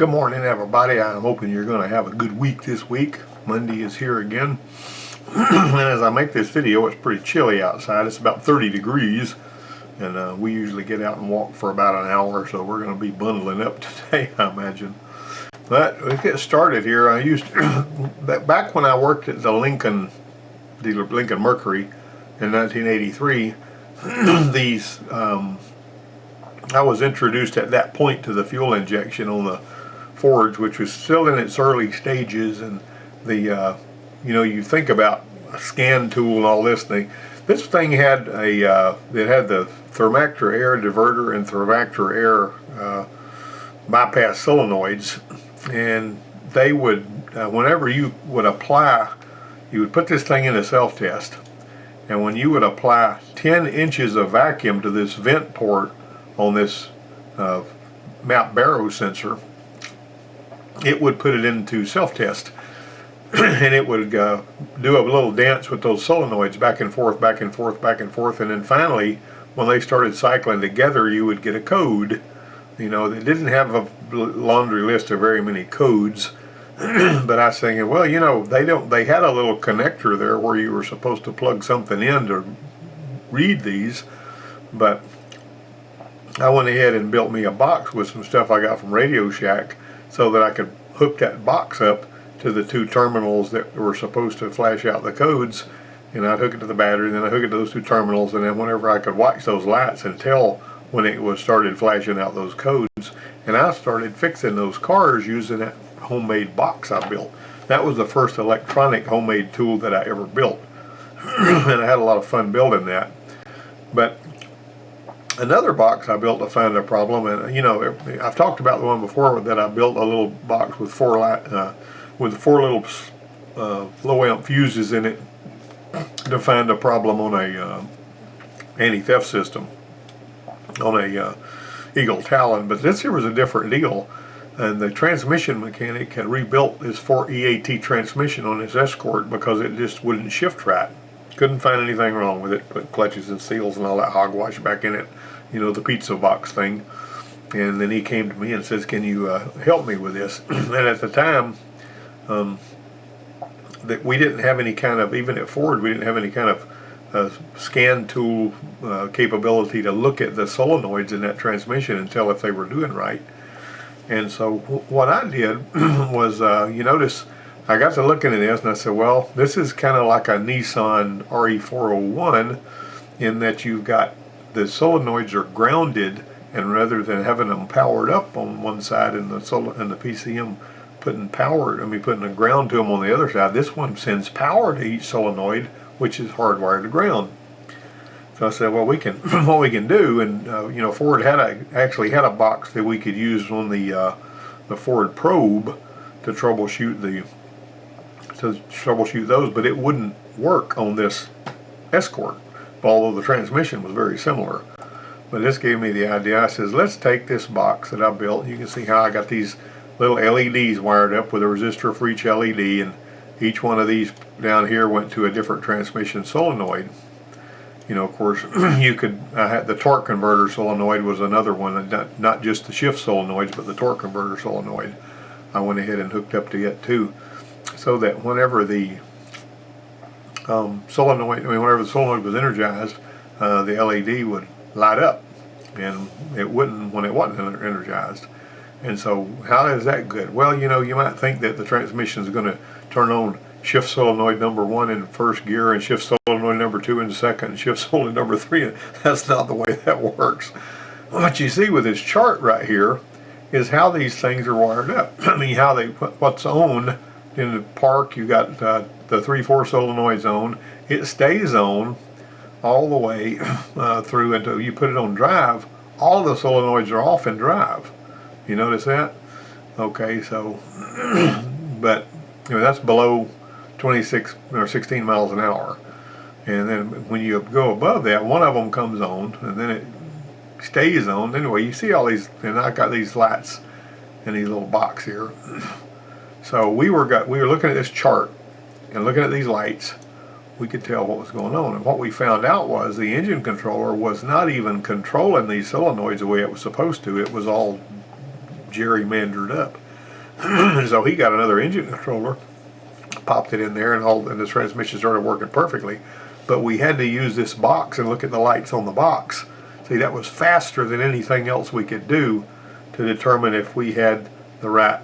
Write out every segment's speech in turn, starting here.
Good morning, everybody. I'm hoping you're going to have a good week this week. Monday is here again. And as I make this video, it's pretty chilly outside. It's about 30 degrees. And we usually get out and walk for about an hour, so we're going to be bundling up today, I imagine. But let's get started here. I used back when I worked at the Lincoln dealer, Lincoln Mercury, in 1983. I was introduced at that point to the fuel injection on the Fords, which was still in its early stages, and the you think about a scan tool and all this thing. This thing had it had the thermactor air diverter and thermactor air bypass solenoids, and they would whenever you would apply, you would put this thing in a self-test, and when you would apply 10 inches of vacuum to this vent port on this map baro sensor, it would put it into self-test, and it would do a little dance with those solenoids back and forth, back and forth, back and forth, and then finally, when they started cycling together, you would get a code. They didn't have a laundry list of very many codes, but I was thinking, well, they had a little connector there where you were supposed to plug something in to read these, but I went ahead and built me a box with some stuff I got from Radio Shack so that I could hook that box up to the two terminals that were supposed to flash out the codes, and I'd hook it to the battery, and then I'd hook it to those two terminals, and then whenever I could watch those lights and tell when it was started flashing out those codes, and I started fixing those cars using that homemade box I built. That was the first electronic homemade tool that I ever built, and I had a lot of fun building that. But another box I built to find a problem, and I've talked about the one before that I built a little box with four little low amp fuses in it to find a problem on a anti-theft system on a Eagle Talon. But this here was a different deal, and the transmission mechanic had rebuilt this 4EAT transmission on this Escort because it just wouldn't shift right. Couldn't find anything wrong with it, put clutches and seals and all that hogwash back in it, the pizza box thing. And then he came to me and says, can you help me with this? And at the time, that we didn't have any kind of, even at Ford, we didn't have any kind of scan tool capability to look at the solenoids in that transmission and tell if they were doing right. And so what I did was, you notice, I got to looking at this and I said, well, this is kind of like a Nissan RE401 in that you've got the solenoids are grounded, and rather than having them powered up on one side and the PCM putting a ground to them on the other side, this one sends power to each solenoid, which is hardwired to ground. So I said, well, what we can do, and Ford actually had a box that we could use on the Ford Probe to troubleshoot those, but it wouldn't work on this Escort, although the transmission was very similar. But this gave me the idea. I says, let's take this box that I built. You can see how I got these little LEDs wired up with a resistor for each LED, and each one of these down here went to a different transmission solenoid. Of course, I had the torque converter solenoid was another one, not just the shift solenoids, but the torque converter solenoid. I went ahead and hooked up to it too, so that whenever the solenoid was energized, the LED would light up, and it wouldn't when it wasn't energized. And so, how is that good? Well, you might think that the transmission is going to turn on shift solenoid number 1 in first gear and shift solenoid number 2 in second and shift solenoid number 3. That's not the way that works. What you see with this chart right here is how these things are wired up. What's on in the park, you got the 3-4 solenoids on. It stays on all the way through until you put it on drive. All the solenoids are off in drive. You notice that? Okay, so, but that's below 26 or 16 miles an hour. And then when you go above that, one of them comes on, and then it stays on. Anyway, you see all these, and I got these lights in these little box here. So we were looking at this chart and looking at these lights. We could tell what was going on, and what we found out was the engine controller was not even controlling these solenoids the way it was supposed to. It was all gerrymandered up. So he got another engine controller, popped it in there, and the transmission started working perfectly. But we had to use this box and look at the lights on the box. See, that was faster than anything else we could do to determine if we had the right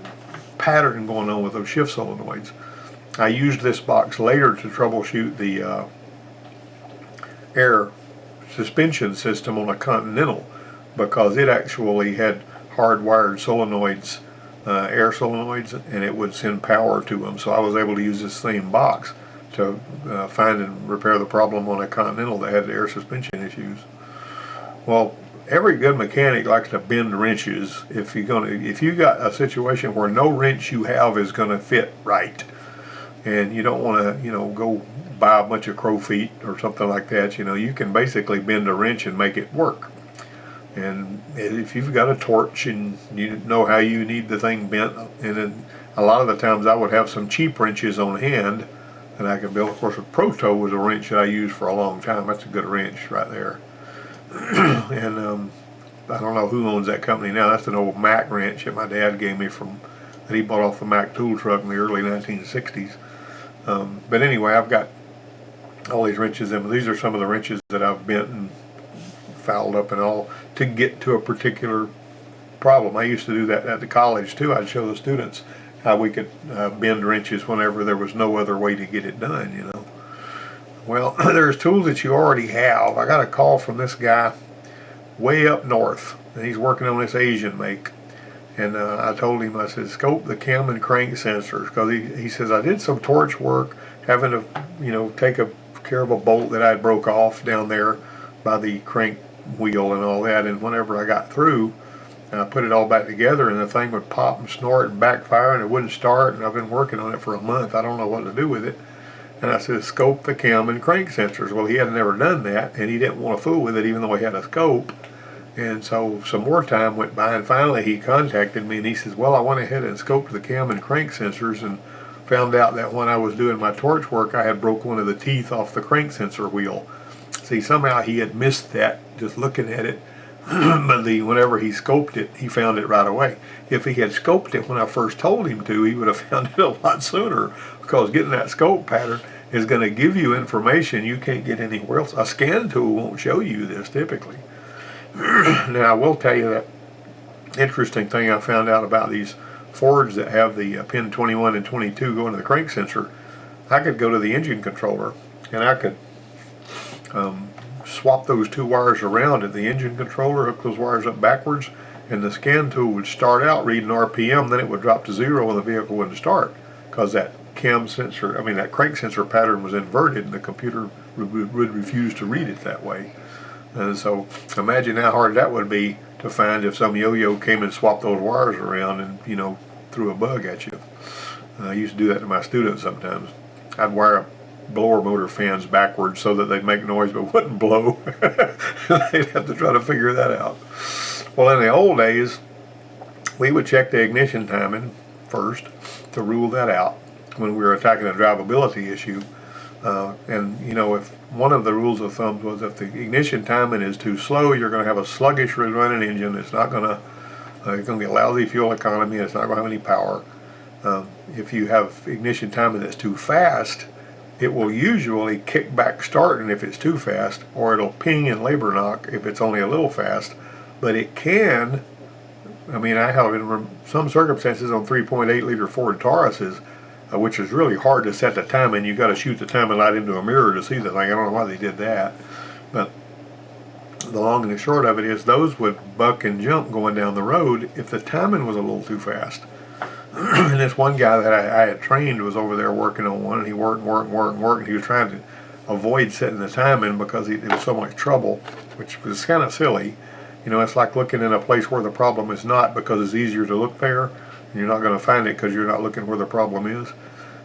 pattern going on with those shift solenoids. I used this box later to troubleshoot the air suspension system on a Continental, because it actually had hardwired solenoids, air solenoids, and it would send power to them. So I was able to use this same box to find and repair the problem on a Continental that had air suspension issues. Well, every good mechanic likes to bend wrenches. If you got a situation where no wrench you have is going to fit right, and you don't want to, go buy a bunch of crow feet or something like that, you can basically bend a wrench and make it work. And if you've got a torch and you know how you need the thing bent, and then a lot of the times I would have some cheap wrenches on hand that I could build. Of course, a Proto was a wrench that I used for a long time. That's a good wrench right there. And I don't know who owns that company now. That's an old Mack wrench that my dad gave me that he bought off the Mack tool truck in the early 1960s. But anyway, I've got all these wrenches, and these are some of the wrenches that I've bent and fouled up and all to get to a particular problem. I used to do that at the college too. I'd show the students how we could bend wrenches whenever there was no other way to get it done, Well, there's tools that you already have. I got a call from this guy way up north, and he's working on this Asian make. And I told him, I said, scope the cam and crank sensors, because he says, I did some torch work, having to, take care of a bolt that I broke off down there by the crank wheel and all that. And whenever I got through, I put it all back together, and the thing would pop and snort and backfire, and it wouldn't start. And I've been working on it for a month. I don't know what to do with it. And I said, scope the cam and crank sensors. Well, he had never done that, and he didn't want to fool with it, even though he had a scope. And so some more time went by, and finally he contacted me, and he says, well, I went ahead and scoped the cam and crank sensors and found out that when I was doing my torch work, I had broke one of the teeth off the crank sensor wheel. See, somehow he had missed that just looking at it, but whenever he scoped it, he found it right away. If he had scoped it when I first told him to, he would have found it a lot sooner, because getting that scope pattern is going to give you information you can't get anywhere else. A scan tool won't show you this typically. Now, I will tell you that interesting thing I found out about these Fords that have the pin 21 and 22 going to the crank sensor. I could go to the engine controller, and I could swap those two wires around at the engine controller, hook those wires up backwards, and the scan tool would start out reading RPM, then it would drop to 0 and the vehicle wouldn't start, because that that crank sensor pattern was inverted, and the computer would refuse to read it that way. And so imagine how hard that would be to find if some yo-yo came and swapped those wires around and threw a bug at you. I used to do that to my students sometimes. I'd wire up blower motor fans backwards so that they'd make noise but wouldn't blow. They'd have to try to figure that out. Well, in the old days, we would check the ignition timing first to rule that out when we were attacking a drivability issue. If one of the rules of thumb was if the ignition timing is too slow, you're going to have a sluggish running engine. It's not going to, it's going to be a lousy fuel economy. It's not going to have any power. If you have ignition timing that's too fast, it will usually kick back starting if it's too fast, or it'll ping and labor knock if it's only a little fast. But it can, I have in some circumstances on 3.8 liter Ford Tauruses, which is really hard to set the timing. You got to shoot the timing light into a mirror to see the thing. I don't know why they did that, but the long and the short of it is those would buck and jump going down the road if the timing was a little too fast. And this one guy that I had trained was over there working on one, and he worked. And he was trying to avoid setting the timing because it was so much trouble, which was kind of silly. It's like looking in a place where the problem is not, because it's easier to look there, and you're not going to find it because you're not looking where the problem is.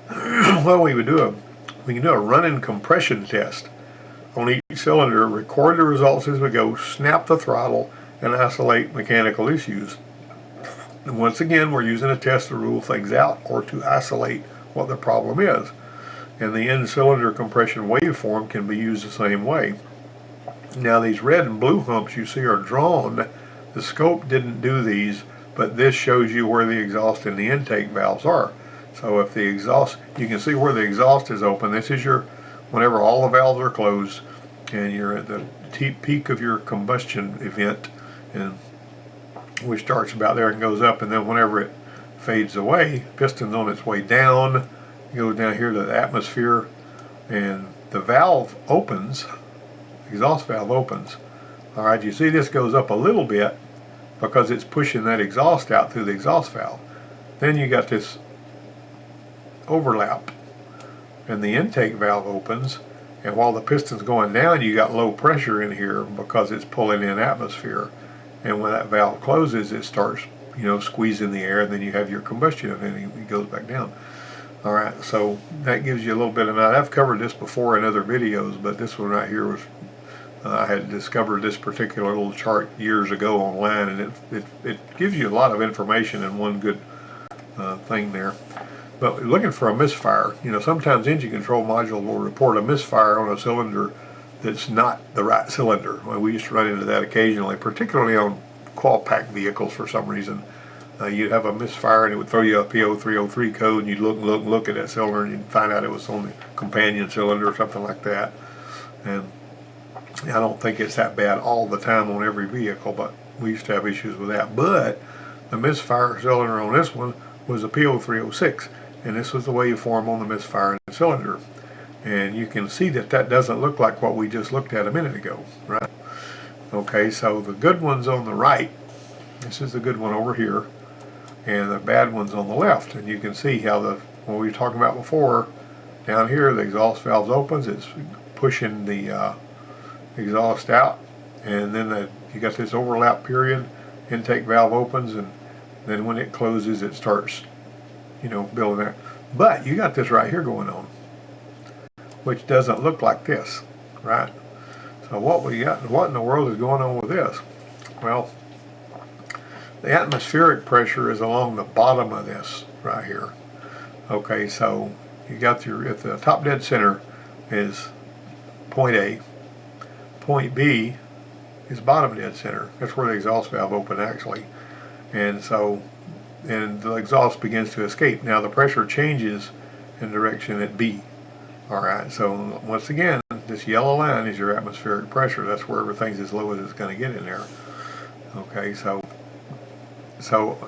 Well, we can do a running compression test on each cylinder, record the results as we go, snap the throttle, and isolate mechanical issues. And once again, we're using a test to rule things out or to isolate what the problem is. And the in-cylinder compression waveform can be used the same way. Now, these red and blue humps you see are drawn. The scope didn't do these but this shows you where the exhaust and the intake valves are. So if the exhaust, you can see where the exhaust is open. This is your, whenever all the valves are closed and you're at the peak of your combustion event, and which starts about there and goes up, and then whenever it fades away, piston's on its way down, it goes down here to the atmosphere, and the valve opens, exhaust valve opens. All right, you see this goes up a little bit because it's pushing that exhaust out through the exhaust valve. Then you got this overlap, and the intake valve opens, and while the piston's going down, you got low pressure in here because it's pulling in atmosphere, and when that valve closes, it starts, you know, squeezing the air, and then you have your combustion event, and it goes back down. All right, so that gives you a little bit of, now I've covered this before in other videos, but this one right here was, I had discovered this particular little chart years ago online, and it gives you a lot of information in one good thing there. But looking for a misfire, you know, sometimes engine control module will report a misfire on a cylinder that's not the right cylinder. Well, we used to run into that occasionally, particularly on qual-pack vehicles for some reason. You'd have a misfire and it would throw you a P0303 code, and you'd look at that cylinder and you'd find out it was on the companion cylinder or something like that. And I don't think it's that bad all the time on every vehicle, but we used to have issues with that. But the misfire cylinder on this one was a P0306, and this was the waveform on the misfire cylinder. And you can see that that doesn't look like what we just looked at a minute ago, right? Okay, so the good one's on the right. This is the good one over here, and the bad one's on the left. And you can see how what we were talking about before, down here the exhaust valve opens, it's pushing the exhaust out, and then you got this overlap period, intake valve opens, and then when it closes it starts, you know, building that. But you got this right here going on, which doesn't look like this, right? So what in the world is going on with this? Well, the atmospheric pressure is along the bottom of this right here. Okay, so you got at the top dead center is point A. Point B is bottom dead center. That's where the exhaust valve open actually. And so, and the exhaust begins to escape. Now the pressure changes in direction at B. Alright, so once again, this yellow line is your atmospheric pressure. That's where everything's as low as it's going to get in there. Okay, so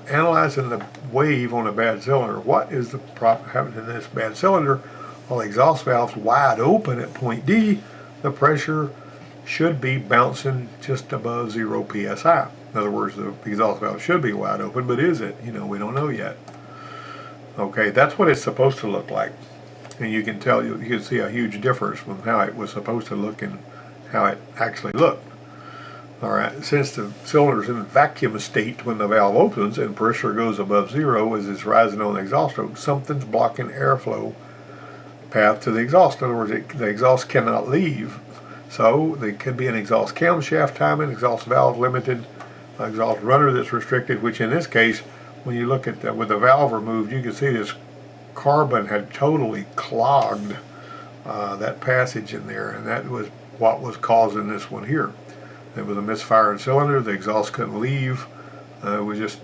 analyzing the wave on a bad cylinder, what is the problem happening in this bad cylinder? Well, the exhaust valve's wide open at point D. The pressure should be bouncing just above 0 psi. In other words, the exhaust valve should be wide open, but is it? You know, we don't know yet. Okay, that's what it's supposed to look like. And you can tell, you can see a huge difference from how it was supposed to look and how it actually looked. Alright, since the cylinder's in vacuum state when the valve opens and pressure goes above 0 as it's rising on the exhaust stroke, something's blocking airflow path to the exhaust. In other words, the exhaust cannot leave. So there could be an exhaust camshaft timing, exhaust valve limited, exhaust runner that's restricted, which in this case, when you look at that with the valve removed, you can see this carbon had totally clogged that passage in there, and that was what was causing this one here. It was a misfiring cylinder, the exhaust couldn't leave, it was just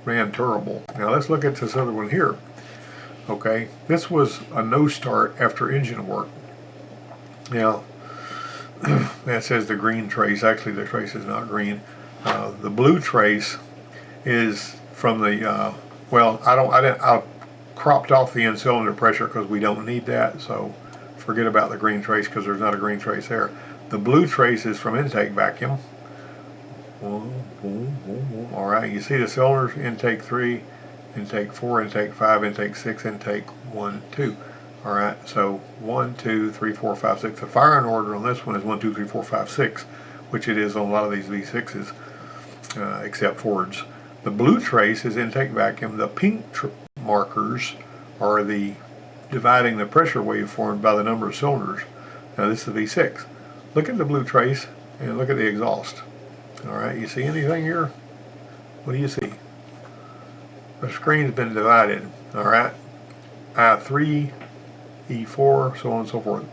ran terrible. Now let's look at this other one here. Okay, this was a no start after engine work. Now, that says the green trace. Actually, the trace is not green. The blue trace is from the well, I cropped off the end cylinder pressure because we don't need that. So forget about the green trace because there's not a green trace there. The blue trace is from intake vacuum. All right, you see the cylinders: intake 3, intake 4, intake 5, intake 6, intake 1, 2. All right, so 1, 2, 3, 4, 5, 6. The firing order on this one is 1, 2, 3, 4, 5, 6, which it is on a lot of these V6s, except Fords. The blue trace is intake vacuum. The pink markers are the dividing the pressure waveform by the number of cylinders. Now this is V6. Look at the blue trace and look at the exhaust. All right, you see anything here? What do you see? The screen's been divided. All right, I3, E4, so on and so forth.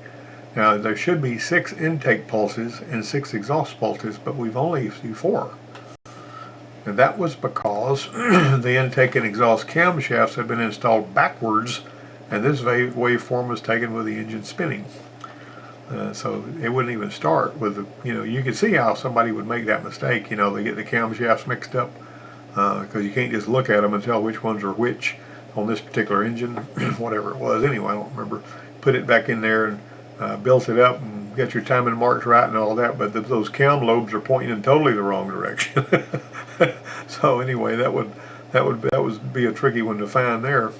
Now there should be 6 intake pulses and 6 exhaust pulses, but we've only seen 4. And that was because the intake and exhaust camshafts had been installed backwards, and this waveform was taken with the engine spinning. So it wouldn't even start with the, you can see how somebody would make that mistake. They get the camshafts mixed up because you can't just look at them and tell which ones are which on this particular engine, whatever it was. Anyway, I don't remember. Put it back in there and built it up and get your timing marks right and all that, but those cam lobes are pointing in totally the wrong direction. So anyway, that would be a tricky one to find there.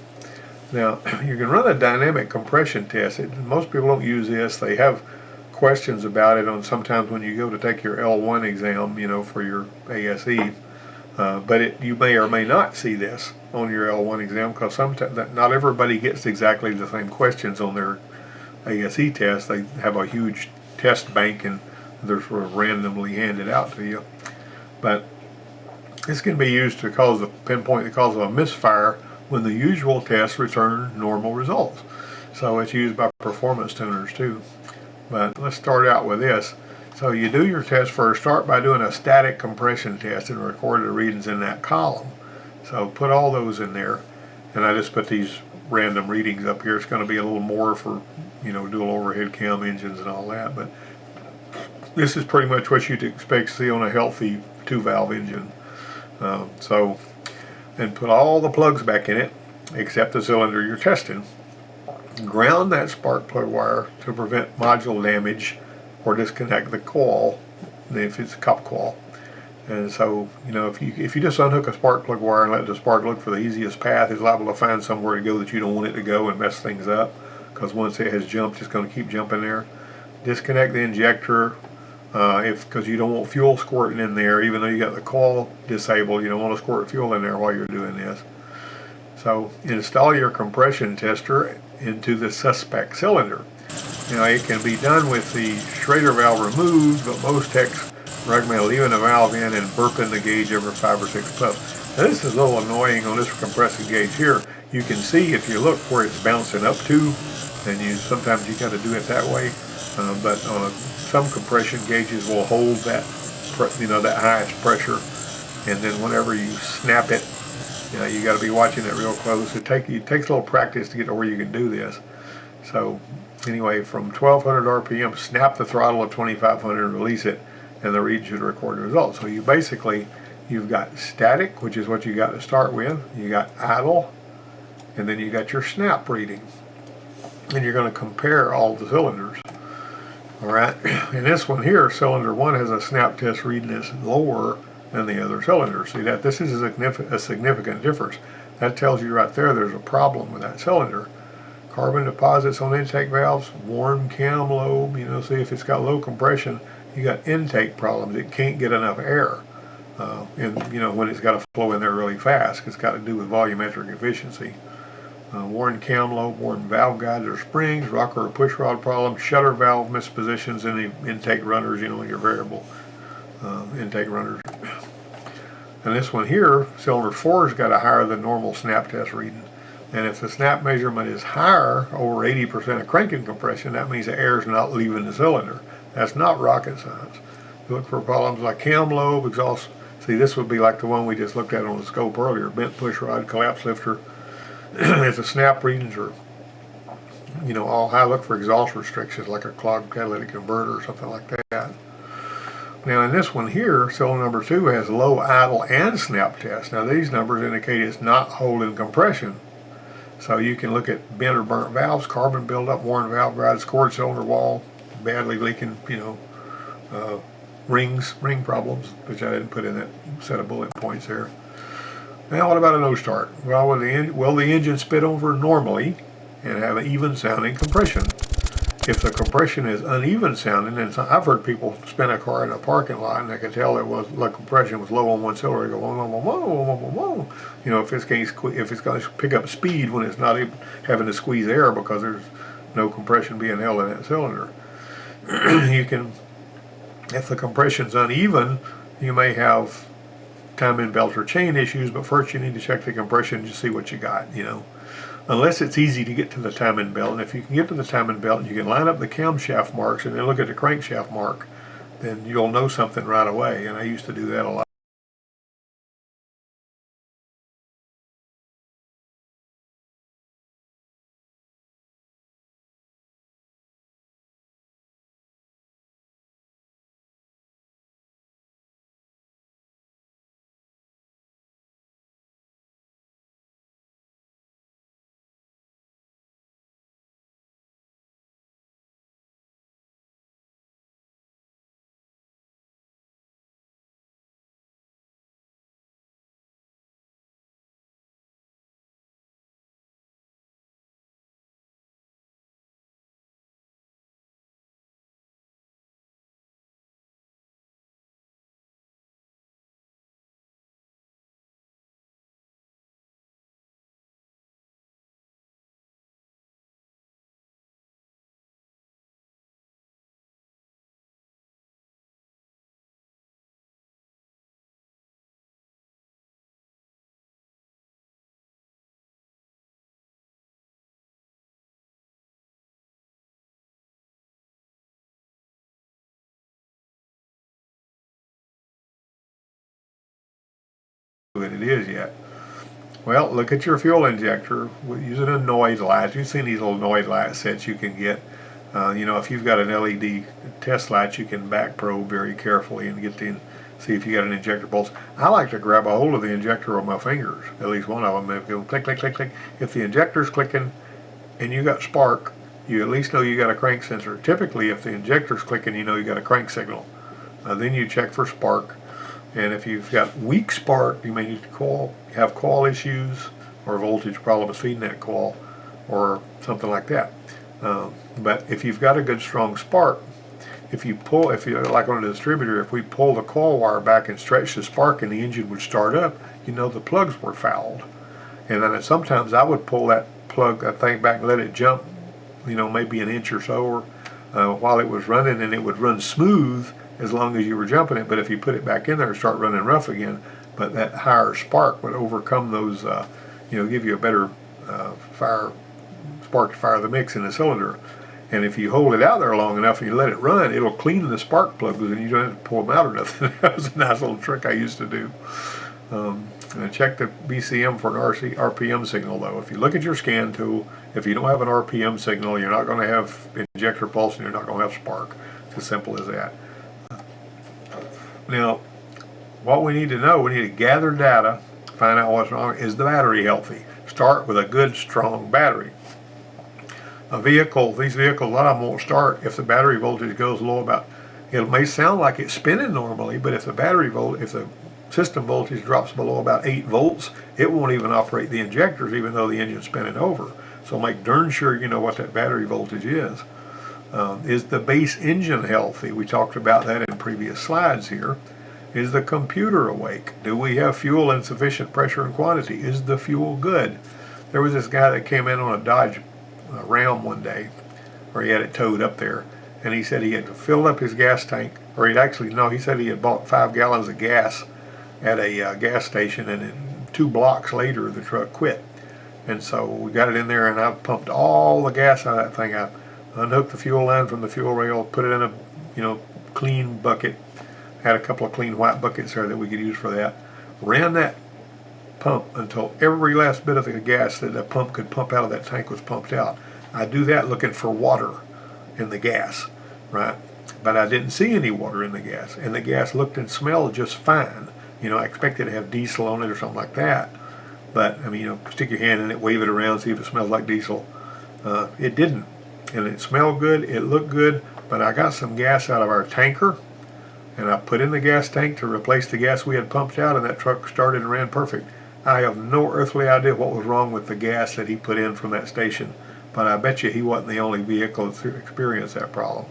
Now, you can run a dynamic compression test. Most people don't use this. They have questions about it on sometimes when you go to take your L1 exam, for your ASE. But you may or may not see this on your L1 exam because sometimes not everybody gets exactly the same questions on their ASE test. They have a huge test bank and they're sort of randomly handed out to you. But this can be used to pinpoint the cause of a misfire when the usual tests return normal results. So it's used by performance tuners too. But let's start out with this. So you do your test first. Start by doing a static compression test and record the readings in that column. So put all those in there. And I just put these random readings up here. It's going to be a little more for, dual overhead cam engines and all that. But this is pretty much what you'd expect to see on a healthy 2-valve engine. And put all the plugs back in it, except the cylinder you're testing. Ground that spark plug wire to prevent module damage or disconnect the coil, if it's a cup coil. And so, if you just unhook a spark plug wire and let the spark look for the easiest path, it's liable to find somewhere to go that you don't want it to go and mess things up, because once it has jumped, it's going to keep jumping there. Disconnect the injector, because you don't want fuel squirting in there. Even though you got the coil disabled, you don't want to squirt fuel in there while you're doing this. So install your compression tester into the suspect cylinder. It can be done with the Schrader valve removed, but most techs recommend leaving the valve in and burping the gauge every 5 or 6 puffs. Now this is a little annoying on this compressor gauge here. You can see if you look where it's bouncing up to, and sometimes you got to do it that way. But some compression gauges will hold that, that highest pressure, and then whenever you snap it, you got to be watching it real close. It takes a little practice to get to where you can do this. So anyway, from 1200 RPM, snap the throttle at 2500, release it, and the read should record the results. So you've got static, which is what you got to start with. You got idle, and then you got your snap reading, and you're going to compare all the cylinders. All right, in this one here, cylinder 1 has a snap test reading that's lower than the other cylinders. See that? This is a significant difference. That tells you right there there's a problem with that cylinder. Carbon deposits on intake valves, worn cam lobe, see if it's got low compression, you got intake problems. It can't get enough air. When it's got to flow in there really fast, it's got to do with volumetric efficiency. Worn cam lobe, worn valve guides or springs, rocker or push rod problem, shutter valve mispositions in the intake runners, your variable intake runners. And this one here, cylinder 4's got a higher than normal snap test reading. And if the snap measurement is higher, over 80% of cranking compression, that means the air is not leaving the cylinder. That's not rocket science. You look for problems like cam lobe, exhaust. See, this would be like the one we just looked at on the scope earlier, bent push rod, collapse lifter. If the snap readings are, all high, look for exhaust restrictions like a clogged catalytic converter or something like that. Now in this one here, cylinder number 2 has low idle and snap test. Now these numbers indicate it's not holding compression. So you can look at bent or burnt valves, carbon buildup, worn valve guides, cord cylinder wall, badly leaking, ring problems, which I didn't put in that set of bullet points there. Now what about a no start? Well, will the engine spit over normally and have an even sounding compression? If the compression is uneven sounding, and I've heard people spin a car in a parking lot and they can tell the compression was low on one cylinder, go whoa, whoa, whoa, whoa, whoa, whoa. If it's going to pick up speed when it's not even having to squeeze air because there's no compression being held in that cylinder. If the compression's uneven, you may have timing belt or chain issues, but first you need to check the compression to see what you got, Unless it's easy to get to the timing belt, and if you can get to the timing belt and you can line up the camshaft marks and then look at the crankshaft mark, then you'll know something right away, and I used to do that a lot. good it is yet. Well, look at your fuel injector using a Noid light. You've seen these little Noid light sets you can get. If you've got an LED test light, you can back probe very carefully and see if you got an injector pulse. I like to grab a hold of the injector with my fingers, at least one of them. If you go click, click, click, click. If the injector's clicking and you got spark, you at least know you got a crank sensor. Typically, if the injector's clicking, you know you got a crank signal. Then you check for spark. And if you've got weak spark, you may need to have coil issues or voltage problems feeding that coil or something like that. But if you've got a good strong spark, if you like on a distributor, if we pull the coil wire back and stretch the spark and the engine would start up, you know the plugs were fouled. And then sometimes I would pull that thing back and let it jump, maybe an inch or so, or while it was running, and it would run smooth as long as you were jumping it. But if you put it back in there and start running rough again, but that higher spark would overcome those, give you a better spark to fire the mix in the cylinder. And if you hold it out there long enough and you let it run, it'll clean the spark plugs and you don't have to pull them out or nothing. That was a nice little trick I used to do. And check the BCM for an RPM signal, though. If you look at your scan tool, if you don't have an RPM signal, you're not going to have injector pulse and you're not going to have spark. It's as simple as that. Now, what we need to know, we need to gather data, find out what's wrong. Is the battery healthy? Start with a good, strong battery. These vehicles, a lot of them won't start if the battery voltage goes low it may sound like it's spinning normally, but if the system voltage drops below about 8 volts, it won't even operate the injectors even though the engine's spinning over. So make darn sure you know what that battery voltage is. Is the base engine healthy? We talked about that in previous slides here. Is the computer awake? Do we have fuel in sufficient pressure and quantity? Is the fuel good? There was this guy that came in on a Dodge Ram one day, or he had it towed up there, and he said he had filled up his gas tank, or he said he had bought 5 gallons of gas at a gas station, and then 2 blocks later the truck quit. And so we got it in there, and I pumped all the gas out of that thing. I unhooked the fuel line from the fuel rail, put it in a clean bucket, had a couple of clean white buckets there that we could use for that, ran that pump until every last bit of the gas that the pump could pump out of that tank was pumped out. I do that looking for water in the gas, right? But I didn't see any water in the gas, and the gas looked and smelled just fine. I expected to have diesel on it or something like that, but stick your hand in it, wave it around, see if it smells like diesel. It didn't, and it smelled good, it looked good, but I got some gas out of our tanker, and I put in the gas tank to replace the gas we had pumped out, and that truck started and ran perfect. I have no earthly idea what was wrong with the gas that he put in from that station, but I bet you he wasn't the only vehicle that experienced that problem.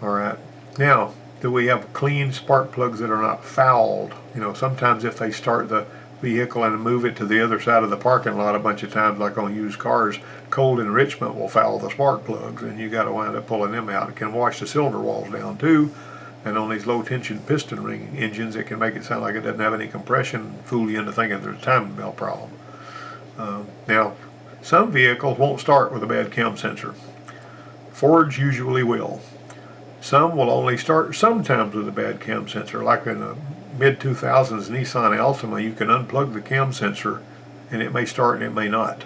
All right. Now, do we have clean spark plugs that are not fouled? Sometimes if they start the vehicle and move it to the other side of the parking lot a bunch of times, like on used cars, cold enrichment will foul the spark plugs, and you got to wind up pulling them out. It can wash the cylinder walls down too. And on these low tension piston ring engines, it can make it sound like it doesn't have any compression, fool you into thinking there's a timing belt problem. Now, some vehicles won't start with a bad cam sensor. Fords usually will. Some will only start sometimes with a bad cam sensor. Like in the mid-2000s Nissan Altima, you can unplug the cam sensor and it may start and it may not.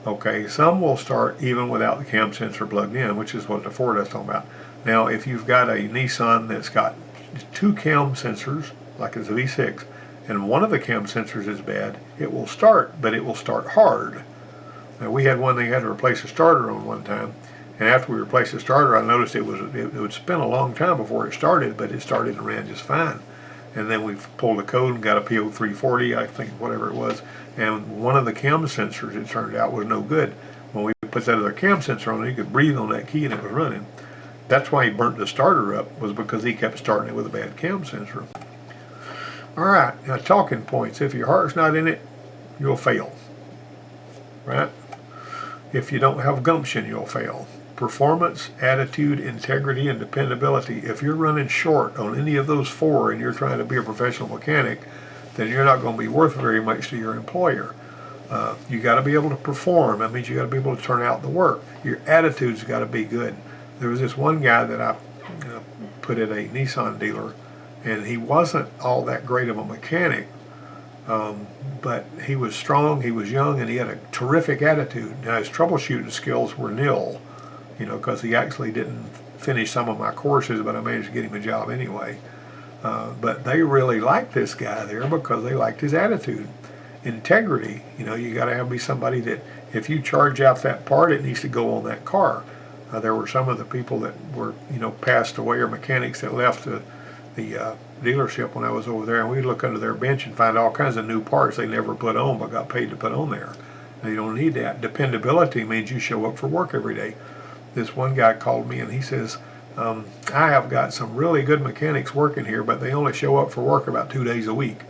Okay, some will start even without the cam sensor plugged in, which is what the Ford is talking about. Now, if you've got a Nissan that's got 2 cam sensors, like it's a V6, and one of the cam sensors is bad, it will start, but it will start hard. Now, we had one that had to replace a starter on one time, and after we replaced the starter, I noticed it would spin a long time before it started, but it started and ran just fine. And then we pulled the code and got a PO340, I think, whatever it was, and one of the cam sensors, it turned out, was no good. When we put that other cam sensor on, you could breathe on that key and it was running. That's why he burnt the starter up, was because he kept starting it with a bad cam sensor. All right, now talking points. If your heart's not in it, you'll fail. Right? If you don't have gumption, you'll fail. Performance, attitude, integrity, and dependability. If you're running short on any of those 4 and you're trying to be a professional mechanic, then you're not going to be worth very much to your employer. You got to be able to perform. That means you got to be able to turn out the work. Your attitude's got to be good. There was this one guy that I put at a Nissan dealer, and he wasn't all that great of a mechanic, But he was strong, he was young, and he had a terrific attitude. Now his troubleshooting skills were nil, because he actually didn't finish some of my courses, but I managed to get him a job anyway. But they really liked this guy there because they liked his attitude. Integrity, you got to be somebody that if you charge out that part, it needs to go on that car. There were some of the people that were, passed away, or mechanics that left the dealership when I was over there, and we'd look under their bench and find all kinds of new parts they never put on but got paid to put on there. Now, you don't need that. Dependability means you show up for work every day. This one guy called me and he says, I have got some really good mechanics working here, but they only show up for work about 2 days a week.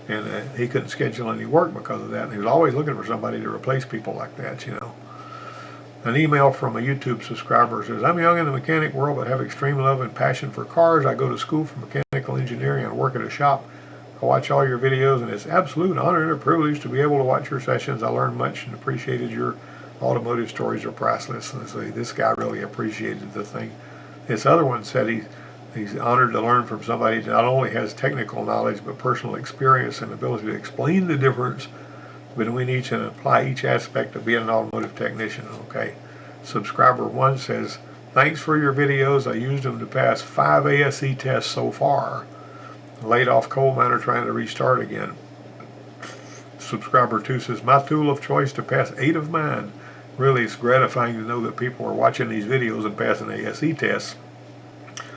And he couldn't schedule any work because of that. And he was always looking for somebody to replace people like that, An email from a YouTube subscriber says, I'm young in the mechanic world but have extreme love and passion for cars. I go to school for mechanical engineering and work at a shop. I watch all your videos, and it's an absolute honor and a privilege to be able to watch your sessions. I learned much and appreciated your automotive stories are priceless. And so this guy really appreciated the thing. This other one said he's honored to learn from somebody that not only has technical knowledge but personal experience and ability to explain the difference between each and apply each aspect of being an automotive technician. Okay. Subscriber 1 says, thanks for your videos. I used them to pass 5 ASE tests so far. Laid off coal miner trying to restart again. Subscriber 2 says, my tool of choice to pass 8 of mine. Really, it's gratifying to know that people are watching these videos and passing ASE tests.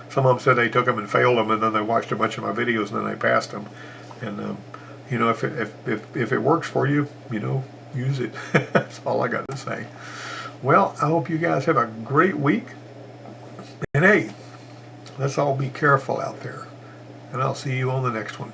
Some of them said they took them and failed them, and then they watched a bunch of my videos and then they passed them. And if it works for you, use it. That's all I got to say. Well, I hope you guys have a great week. And hey, let's all be careful out there. And I'll see you on the next one.